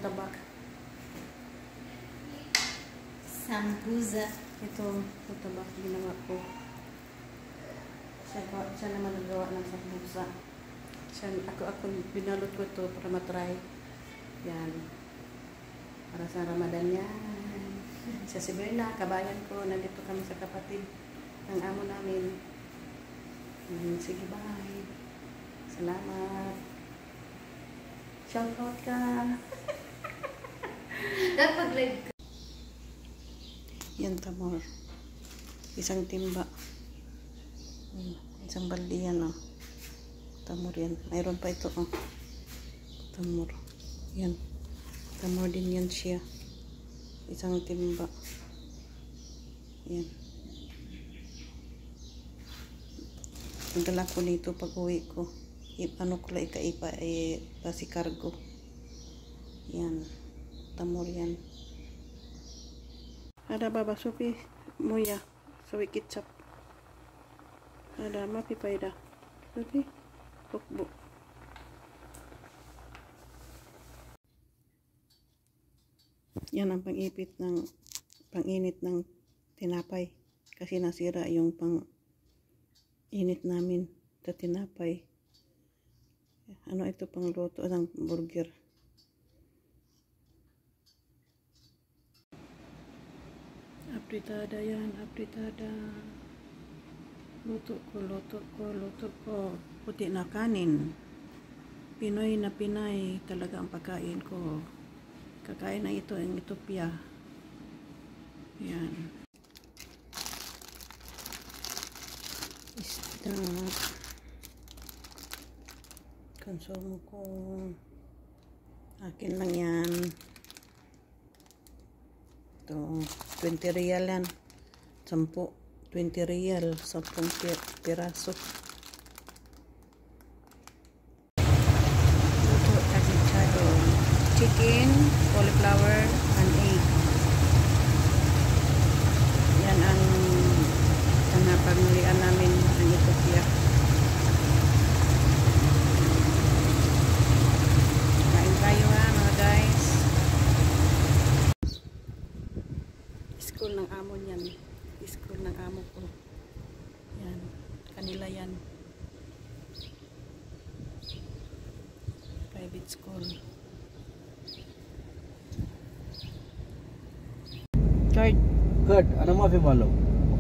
mutabak. Sambuza. Ito, mutabak ginawa ko. Siya naman nagawa ng sambusa. Ako binalot ko ito para matry. Yan. Para sa Ramadan yan. Sa si Berna, kabayan ko. Nandito kami sa kapatid ng amo namin. Sige, bye. Salamat. Shout out ka. Napag-live ka. Yan, tamor. Isang timba. Isang baldi yan, oh. Tamor yan. Mayroon pa ito, oh. Tamor. Yan. Tamor din yan siya. Isang timba. Yan. Ang dala ko nito pag uwi ko. Ano ko lang ikaipa si cargo. Yan. Tamor yan. Ada baba sopi moya. Sopi kicap. Ada mapi paida. Sopi. Tukbo. Yan ang pang-init ng tinapay. Kasi nasira yung pang-init namin sa tinapay. Ano ito pang luto ng burger. Apritada yan, apritada. Luto ko. Puti na kanin. Pinoy na Pinay talaga ang pagkain ko. Kakain na ito ang Ethiopia. Yan. Isda. Konsumo ko. Akin lang yan. Ito. 20 real yan. 10. 20 real. 10 piraso. Luto agichado. Chicken, cauliflower, and egg. Yan ang napagmulian namin ng Ethiopia. Kain tayo ha mga guys. School ng amo niyan. School ng amo ko. Yan. Kanila yan. Private school. Cut, ana maafi malo.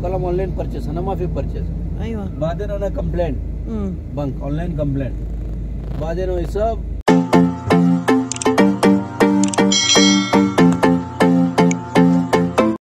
Kalam online purchase, ana maafi purchase. Aywa. Baden ana complaint. Bank online complaint. Baden o isab